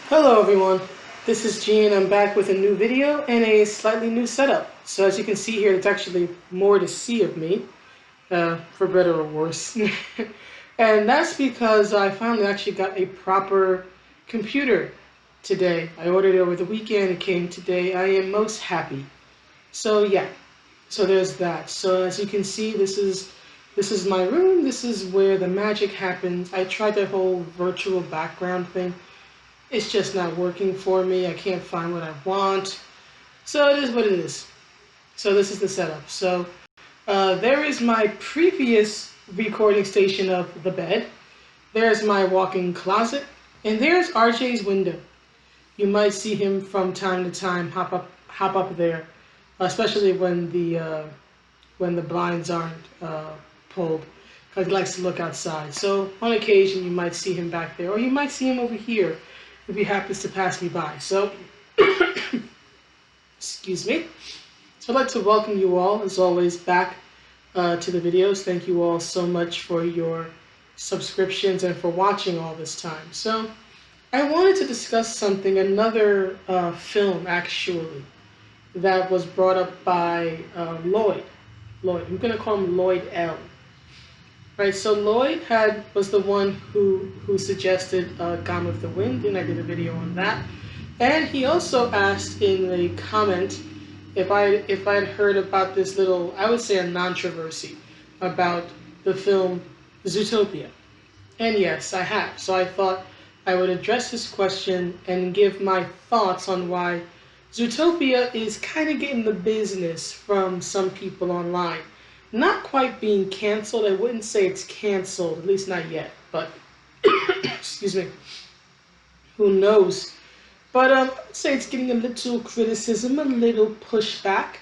Hello everyone, this is G and I'm back with a new video and a slightly new setup. So as you can see here, there's actually more to see of me, for better or worse. And that's because I finally actually got a proper computer today. I ordered it over the weekend, it came today. I am most happy. So yeah, so there's that. So as you can see, this is my room, this is where the magic happens. I tried that whole virtual background thing. It's just not working for me. I can't find what I want. So it is what it is. So this is the setup. So there is my previous recording station of the bed. There's my walk-in closet. And there's RJ's window. You might see him from time to time hop up there, especially when the blinds aren't pulled, because he likes to look outside. So on occasion you might see him back there, or you might see him over here if he happens to pass me by. So, excuse me. So I'd like to welcome you all, as always, back to the videos. Thank you all so much for your subscriptions and for watching all this time. So I wanted to discuss something, another film actually, that was brought up by Lloyd. I'm going to call him Lloyd L. Right, so Lloyd was the one who suggested Gone with the Wind, and I did a video on that. And he also asked in the comment if I'd heard about this little, I would say, a controversy about the film Zootopia. And yes, I have. So I thought I would address this question and give my thoughts on why Zootopia is kind of getting the business from some people online. Not quite being canceled. I wouldn't say it's canceled, at least not yet. But, excuse me, who knows? But I'd say it's getting a little criticism, a little pushback.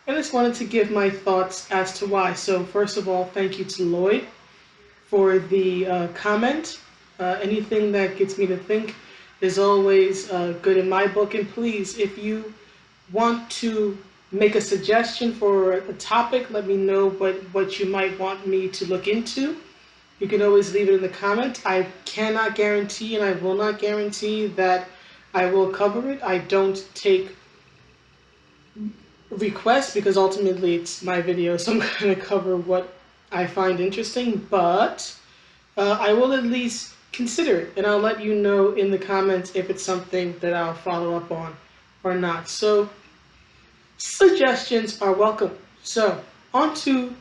I just wanted to give my thoughts as to why. So first of all, thank you to Lloyd for the comment. Anything that gets me to think is always good in my book. And please, if you want to make a suggestion for a topic, let me know what you might want me to look into. You can always leave it in the comments. I cannot guarantee and I will not guarantee that I will cover it. I don't take requests because ultimately it's my video, so I'm going to cover what I find interesting, but I will at least consider it, and I'll let you know in the comments if it's something that I'll follow up on or not. So suggestions are welcome. So on to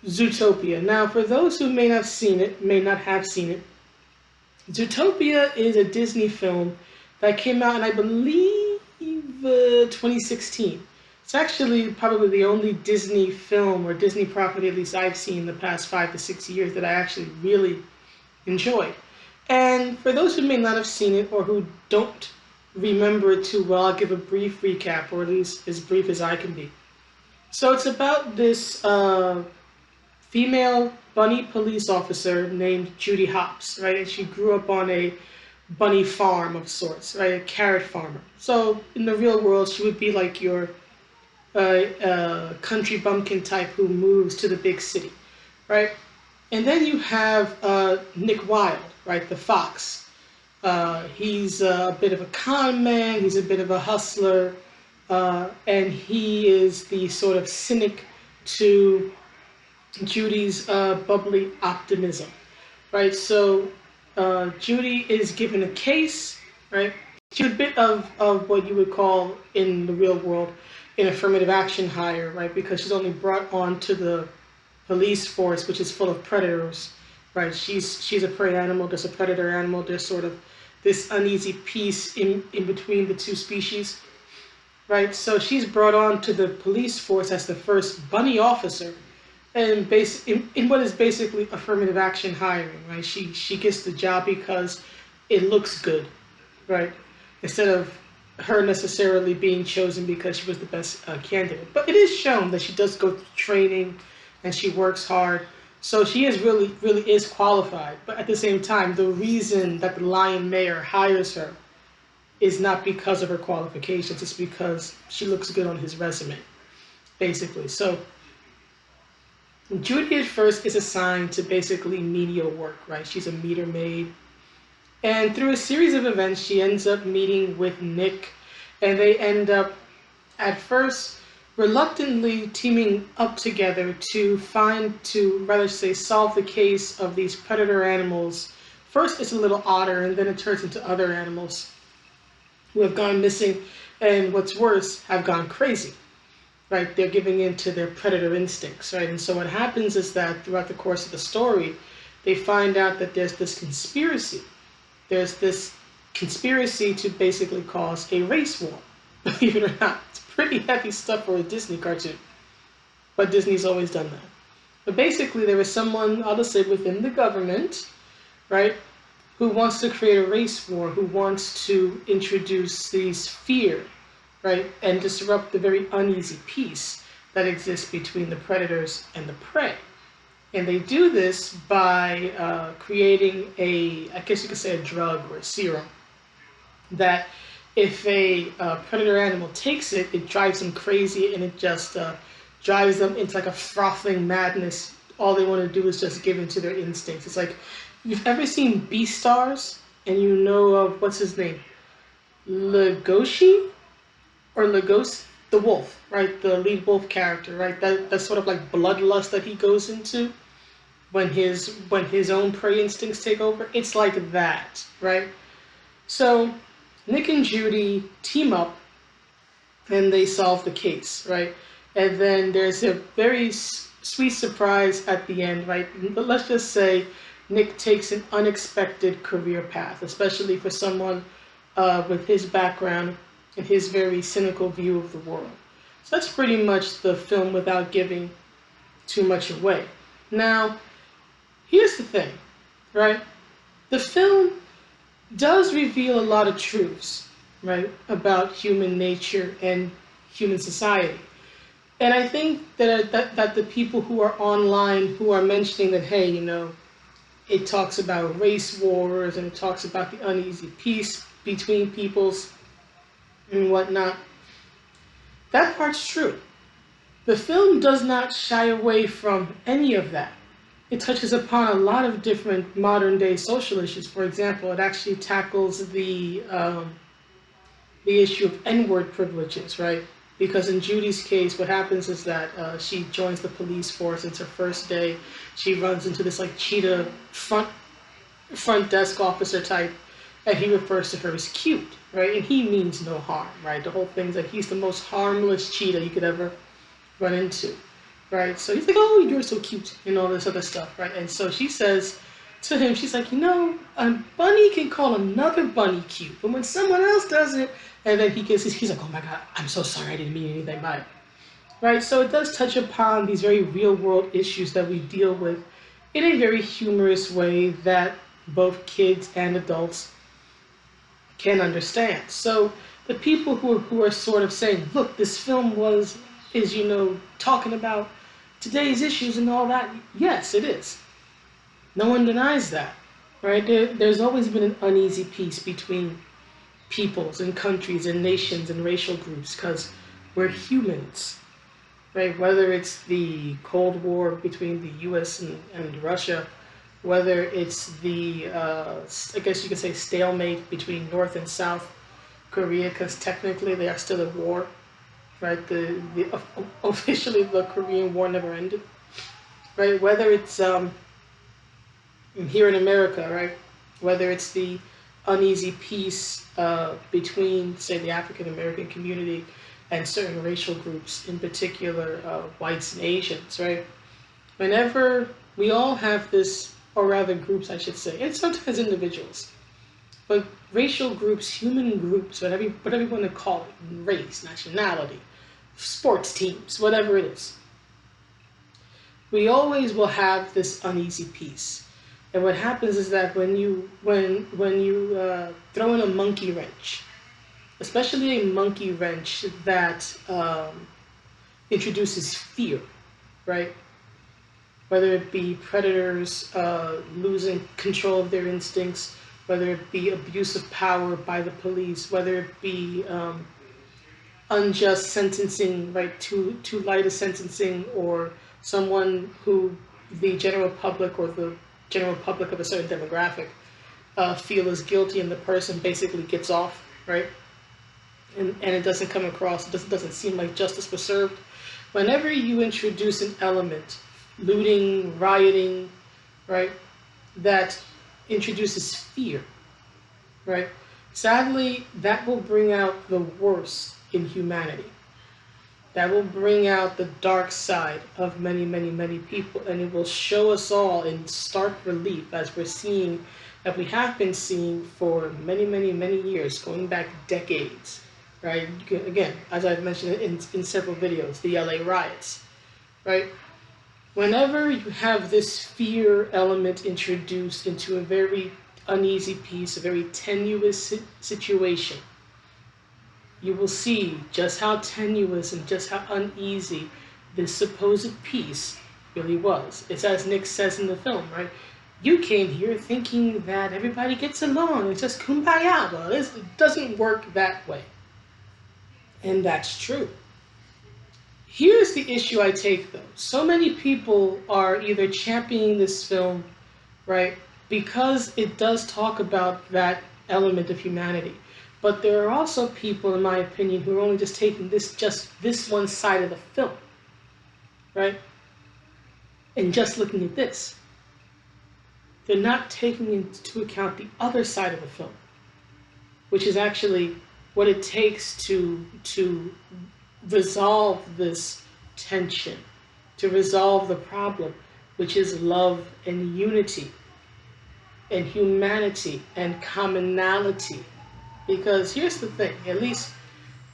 Zootopia. Now, for those who may not have seen it, Zootopia is a Disney film that came out in, I believe, 2016. It's actually probably the only Disney film or Disney property, at least I've seen in the past 5 to 6 years, that I actually really enjoyed. And for those who may not have seen it or who don't remember it too well, I'll give a brief recap, or at least as brief as I can be. So it's about this female bunny police officer named Judy Hopps, right? And she grew up on a bunny farm of sorts, right? A carrot farmer. So in the real world, she would be like your country bumpkin type who moves to the big city, right? And then you have Nick Wilde, right? The fox. He's a bit of a con man, he's a bit of a hustler, and he is the sort of cynic to Judy's bubbly optimism, right? So Judy is given a case, right? She's a bit of what you would call in the real world an affirmative action hire, right? Because she's only brought on to the police force, which is full of predators, right? She's a prey animal, there's a predator animal, there's sort of this uneasy peace in between the two species, right? So she's brought on to the police force as the first bunny officer, and in what is basically affirmative action hiring, right? She gets the job because it looks good, right? Instead of her necessarily being chosen because she was the best candidate. But it is shown that she does go through training and she works hard. So she is really is qualified. But at the same time, the reason that the Lion Mayor hires her is not because of her qualifications. It's because she looks good on his resume, basically. So Judy at first is assigned to basically menial work, right? She's a meter maid. And through a series of events, she ends up meeting with Nick, and they end up, at first, reluctantly teaming up together to rather say, solve the case of these predator animals. First, it's a little otter, and then it turns into other animals who have gone missing, and what's worse, have gone crazy. Right? They're giving in to their predator instincts, right? And so what happens is that throughout the course of the story, they find out that there's this conspiracy. There's this conspiracy to basically cause a race war. Believe it or not, it's pretty heavy stuff for a Disney cartoon. But Disney's always done that. But basically, there is someone, I'll just say, within the government, right, who wants to create a race war, who wants to introduce these fear, right, and disrupt the very uneasy peace that exists between the predators and the prey. And they do this by creating I guess you could say a drug or a serum, that if a predator animal takes it, it drives them crazy, and it just drives them into like a frothing madness. All they want to do is just give in to their instincts. It's like, you've ever seen Beastars, and you know of, what's his name? Legoshi? Or Lagos, the wolf, right? The lead wolf character, right? That's sort of like bloodlust that he goes into when his own prey instincts take over. It's like that, right? So Nick and Judy team up, and they solve the case, right? And then there's a very sweet surprise at the end, right? But let's just say Nick takes an unexpected career path, especially for someone with his background and his very cynical view of the world. So that's pretty much the film without giving too much away. Now, here's the thing, right? The film does reveal a lot of truths, right, about human nature and human society. And I think that the people who are online who are mentioning that, hey, you know, it talks about race wars and it talks about the uneasy peace between peoples and whatnot, that part's true. The film does not shy away from any of that. It touches upon a lot of different modern day social issues. For example, it actually tackles the issue of N-word privileges, right? Because in Judy's case, what happens is that she joins the police force. It's her first day. She runs into this like cheetah front desk officer type, and he refers to her as cute, right? And he means no harm, right? The whole thing's that he's the most harmless cheetah you could ever run into, right? So he's like, oh, you're so cute, and all this other stuff, right? And so she says to him, she's like, you know, a bunny can call another bunny cute, but when someone else does it, and then he's like, oh my God, I'm so sorry, I didn't mean anything by it, right? So it does touch upon these very real world issues that we deal with in a very humorous way that both kids and adults can understand. So the people who are sort of saying, look, this film is, you know, talking about today's issues and all that, yes, it is. No one denies that, right? There's always been an uneasy peace between peoples and countries and nations and racial groups because we're humans, right? Whether it's the Cold War between the US and Russia, whether it's the, I guess you could say, stalemate between North and South Korea, because technically they are still at war, right? Officially the Korean War never ended, right? Whether it's here in America, right? Whether it's the uneasy peace between, say, the African American community and certain racial groups, in particular whites and Asians, right? Whenever we all have this, or rather groups, I should say, and sometimes individuals, but racial groups, human groups, whatever you want to call it, race, nationality, sports teams, whatever it is, we always will have this uneasy peace. And what happens is that when you throw in a monkey wrench, especially a monkey wrench that introduces fear, right? Whether it be predators losing control of their instincts, whether it be abuse of power by the police, whether it be unjust sentencing, right, too light a sentencing, or someone who the general public or the general public of a certain demographic feel as guilty, and the person basically gets off, right? And it doesn't come across, it doesn't seem like justice was served. Whenever you introduce an element, looting, rioting, right, that introduces fear, right, sadly, that will bring out the worst in humanity. That will bring out the dark side of many, many, many people, and it will show us all in stark relief, as we're seeing, that we have been seeing for many, many, many years, going back decades, right? Again, as I've mentioned in several videos, the LA riots, right? Whenever you have this fear element introduced into a very uneasy piece, a very tenuous situation, you will see just how tenuous and just how uneasy this supposed peace really was. It's as Nick says in the film, right? You came here thinking that everybody gets along, it's just kumbaya, but it doesn't work that way. And that's true. Here's the issue I take, though. So many people are either championing this film, right, because it does talk about that element of humanity. But there are also people, in my opinion, who are only just taking just this one side of the film, right? And just looking at this. They're not taking into account the other side of the film, which is actually what it takes to resolve this tension, to resolve the problem, which is love and unity and humanity and commonality. Because here's the thing, at least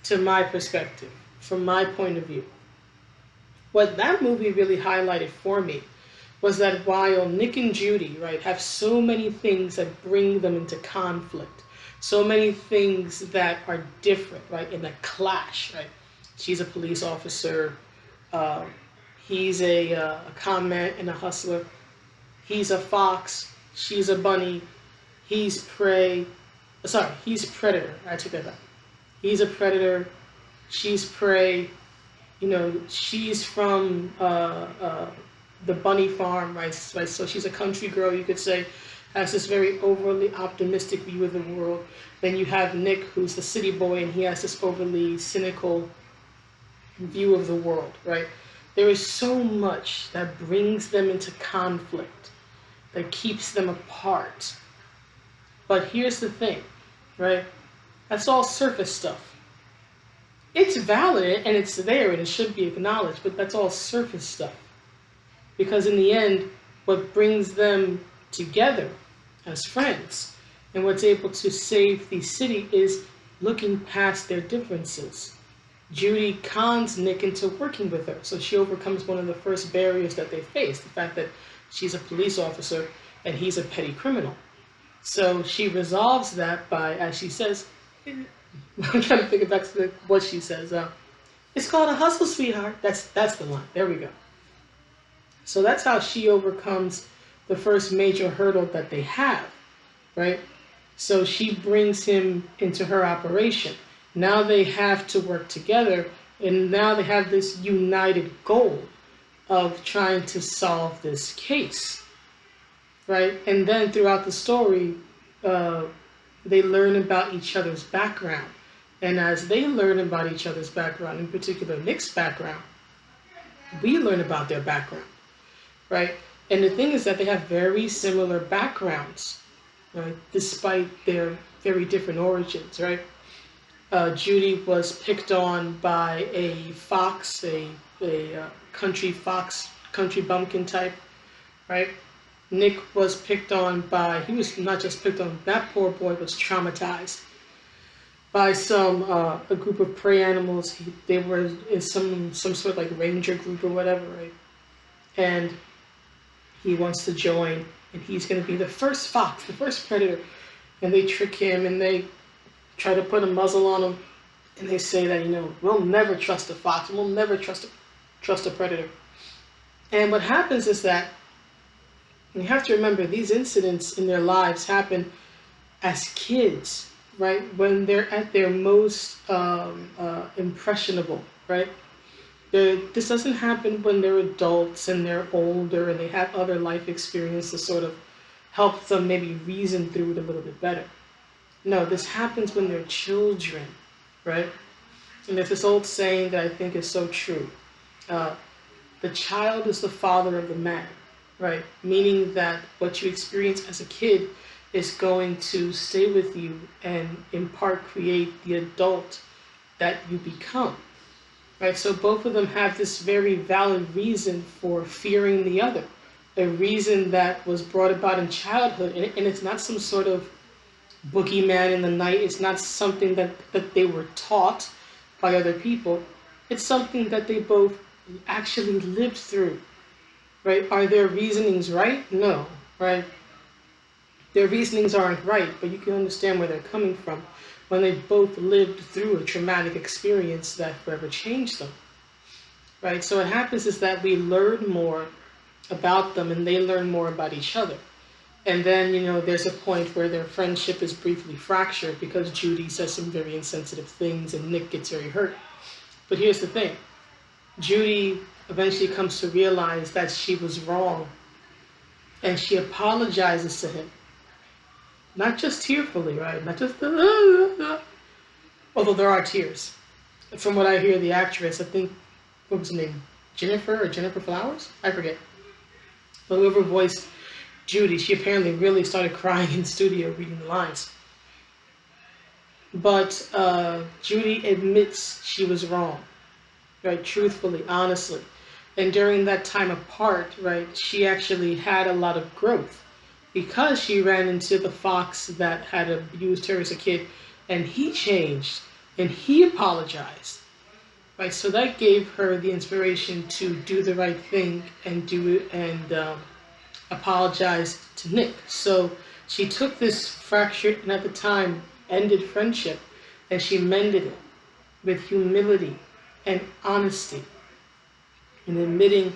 to my perspective, from my point of view, what that movie really highlighted for me was that while Nick and Judy, right, have so many things that bring them into conflict, so many things that are different, right, in a clash, right? She's a police officer, he's a con man and a hustler, he's a fox, she's a bunny, he's prey. Sorry, he's a predator. I took that back. He's a predator. She's prey. You know, she's from the bunny farm, right? So she's a country girl, you could say, has this very overly optimistic view of the world. Then you have Nick, who's the city boy, and he has this overly cynical view of the world, right? There is so much that brings them into conflict, that keeps them apart. But here's the thing, right? That's all surface stuff. It's valid and it's there and it should be acknowledged, but that's all surface stuff. Because in the end, what brings them together as friends and what's able to save the city is looking past their differences. Judy cons Nick into working with her, so she overcomes one of the first barriers that they face, the fact that she's a police officer and he's a petty criminal. So she resolves that by, as she says, I'm trying to think back to what she says. It's called a hustle, sweetheart. That's the line. There we go. So that's how she overcomes the first major hurdle that they have, right? So she brings him into her operation. Now they have to work together, and now they have this united goal of trying to solve this case. Right? And then throughout the story, they learn about each other's background. And as they learn about each other's background, in particular Nick's background, we learn about their background, right? And the thing is that they have very similar backgrounds, right? Despite their very different origins, right? Judy was picked on by a fox, a country fox, country bumpkin type, right? Nick was picked on by, he was not just picked on, that poor boy was traumatized by a group of prey animals. They were in some sort of like ranger group or whatever, right? And he wants to join, and he's going to be the first fox, the first predator. And they trick him, and they try to put a muzzle on him, and they say that, you know, we'll never trust a fox, we'll never trust a predator. And what happens is that, you have to remember, these incidents in their lives happen as kids, right? When they're at their most impressionable, right? This doesn't happen when they're adults and they're older and they have other life experiences to sort of help them maybe reason through it a little bit better. No, this happens when they're children, right? And there's this old saying that I think is so true. Uh, the child is the father of the man, right? Meaning that what you experience as a kid is going to stay with you and in part create the adult that you become, right? So both of them have this very valid reason for fearing the other, a reason that was brought about in childhood, and it's not some sort of boogeyman in the night. It's not something that they were taught by other people. It's something that they both actually lived through, right? Are their reasonings right? No, right? Their reasonings aren't right, but you can understand where they're coming from when they both lived through a traumatic experience that forever changed them, right? So what happens is that we learn more about them and they learn more about each other. And then, there's a point where their friendship is briefly fractured because Judy says some very insensitive things and Nick gets very hurt. But here's the thing. Judy eventually comes to realize that she was wrong. And she apologizes to him. Not just tearfully, right? Not just although there are tears. From what I hear, the actress, I think, what was her name? Jennifer Flowers? I forget. But whoever voiced Judy, she apparently really started crying in the studio reading the lines. But Judy admits she was wrong, right? Truthfully, honestly. And during that time apart, right, she actually had a lot of growth because she ran into the fox that had abused her as a kid, and he changed and he apologized, right? So that gave her the inspiration to do the right thing and do it and apologized to Nick. So she took this fractured and at the time ended friendship and she mended it with humility and honesty and admitting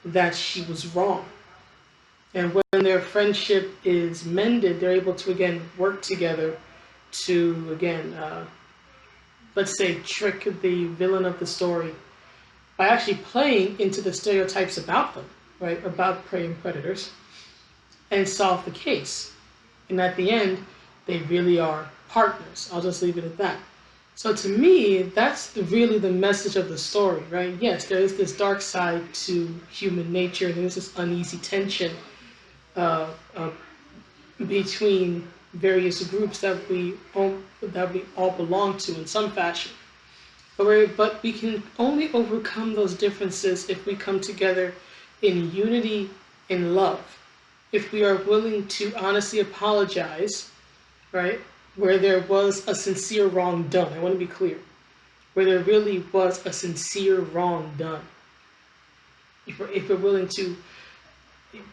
that she was wrong. And when their friendship is mended, they're able to again work together to again, let's say, trick the villain of the story by actually playing into the stereotypes about them, right, about prey and predators, and solve the case. And at the end, they really are partners. I'll just leave it at that. So to me, that's really the message of the story, right? Yes, there is this dark side to human nature. There's this uneasy tension uh, uh, between various groups that we all belong to in some fashion. But we can only overcome those differences if we come together in unity and love. If we are willing to honestly apologize, right, where there was a sincere wrong done. I want to be clear. Where there really was a sincere wrong done. If we're willing to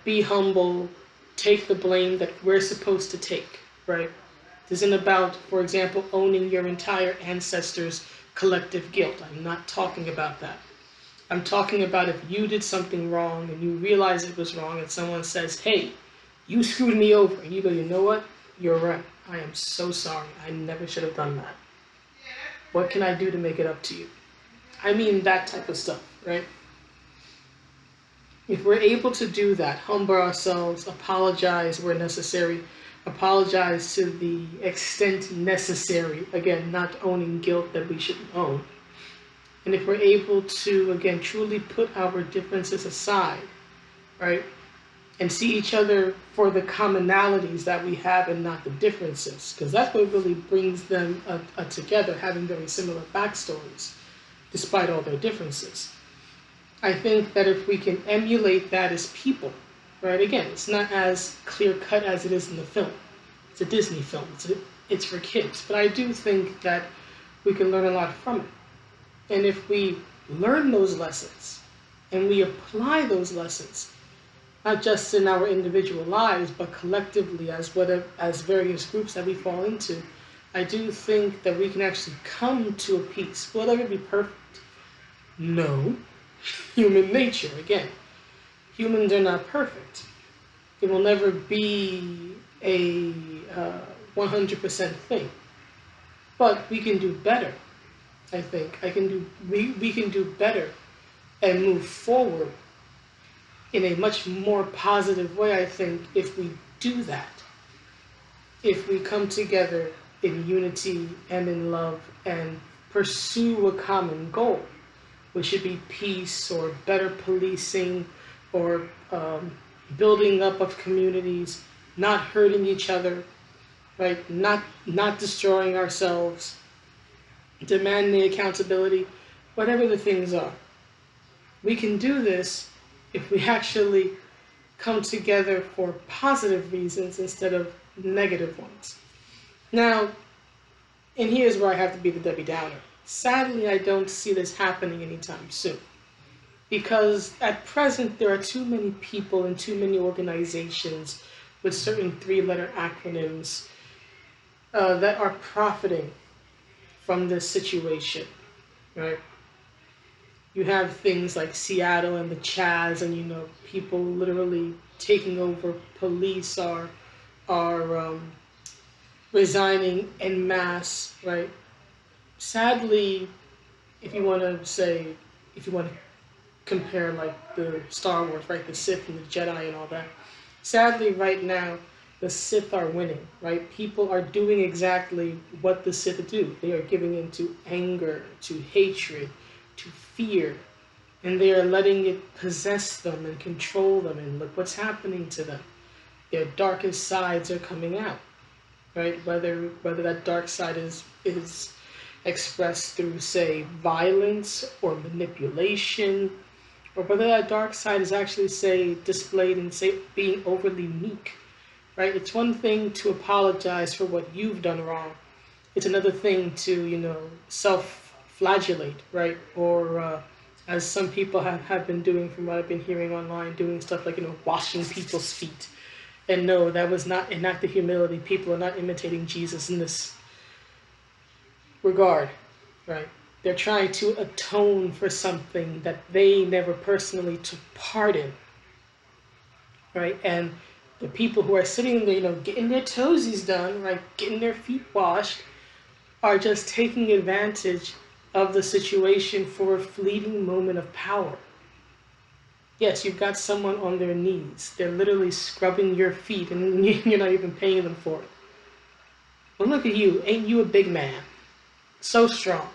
be humble, take the blame that we're supposed to take, right? This isn't about, for example, owning your entire ancestors' collective guilt. I'm not talking about that. I'm talking about if you did something wrong and you realize it was wrong and someone says, hey, you screwed me over. And you go, you know what? You're right. I am so sorry. I never should have done that. What can I do to make it up to you? I mean that type of stuff, right? If we're able to do that, humble ourselves, apologize where necessary, apologize to the extent necessary, again, not owning guilt that we shouldn't own. And if we're able to, again, truly put our differences aside, right, and see each other for the commonalities that we have and not the differences, because that's what really brings them together, having very similar backstories, despite all their differences. I think that if we can emulate that as people, right, again, it's not as clear-cut as it is in the film. It's a Disney film. It's for kids. But I do think that we can learn a lot from it. And if we learn those lessons and we apply those lessons, not just in our individual lives, but collectively as various groups that we fall into, I do think that we can actually come to a peace. Will it ever be perfect? No. Human nature, again. Humans are not perfect. It will never be a 100% thing. But we can do better, I think. We can do better and move forward in a much more positive way, I think, if we do that if we come together in unity and in love and pursue a common goal, which should be peace or better policing or building up of communities, not hurting each other, right? Not destroying ourselves, demanding accountability, whatever the things are. We can do this if we actually come together for positive reasons instead of negative ones. Now, and here's where I have to be the Debbie Downer. Sadly, I don't see this happening anytime soon. Because at present, there are too many people and too many organizations with certain three-letter acronyms that are profiting from this situation, right? You have things like Seattle and the Chaz, and people literally taking over. Police are resigning en masse, right? Sadly, if you want to compare like the Star Wars, right, the Sith and the Jedi and all that. Sadly, right now, the Sith are winning, right? People are doing exactly what the Sith do. They are giving in to anger, to hatred, to fear, and they are letting it possess them and control them, and look what's happening to them. Their darkest sides are coming out, right? Whether that dark side is expressed through, say, violence or manipulation, or whether that dark side is actually, say, displayed in, say, being overly meek, right? It's one thing to apologize for what you've done wrong. It's another thing to, self-flagellate, right? Or as some people have been doing from what I've been hearing online, doing stuff like, washing people's feet. And no, that was not an act of humility. People are not imitating Jesus in this regard, right? They're trying to atone for something that they never personally took part in, right? And the people who are sitting there, getting their toesies done, right, getting their feet washed, are just taking advantage of the situation for a fleeting moment of power. Yes, you've got someone on their knees. They're literally scrubbing your feet, and you're not even paying them for it. Well, look at you. Ain't you a big man? So strong.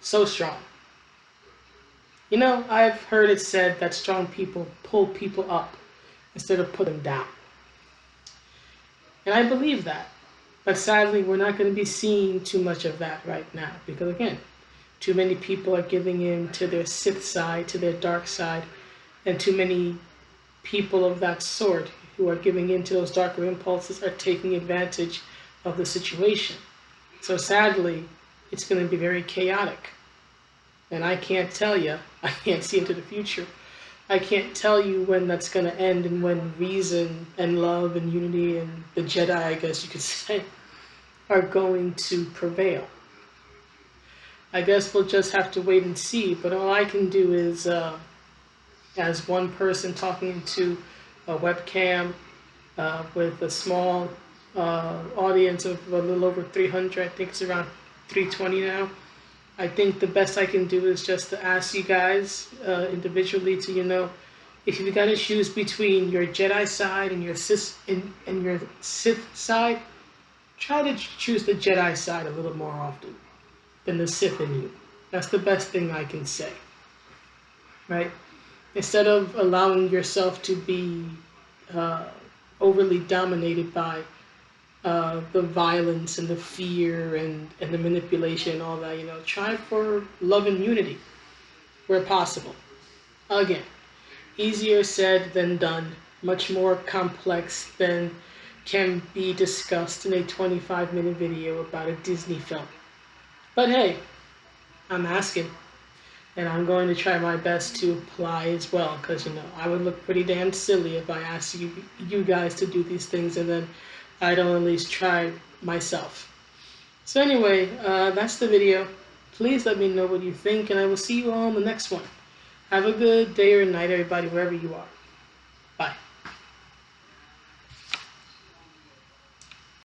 So strong. I've heard it said that strong people pull people up instead of put them down. And I believe that. But sadly, we're not going to be seeing too much of that right now. Because again, too many people are giving in to their Sith side, to their dark side. And too many people of that sort who are giving in to those darker impulses are taking advantage of the situation. So sadly, it's going to be very chaotic. And I can't tell you, I can't see into the future. I can't tell you when that's going to end and when reason and love and unity and the Jedi, I guess you could say, are going to prevail. I guess we'll just have to wait and see. But all I can do is, as one person talking to a webcam with a small audience of a little over 300, I think it's around 320 now. I think the best I can do is just to ask you guys individually to, if you've got to choose between your Jedi side and your Sith side, try to choose the Jedi side a little more often than the Sith in you. That's the best thing I can say, right? Instead of allowing yourself to be overly dominated by the violence and the fear and the manipulation and all that, try for love and unity where possible. Again, easier said than done, much more complex than can be discussed in a 25-minute video about a Disney film. But hey, I'm asking, and I'm going to try my best to apply as well, because, I would look pretty damn silly if I asked you guys to do these things and then I don't at least try myself. So anyway, that's the video. Please let me know what you think, and I will see you all in the next one. Have a good day or night, everybody, wherever you are.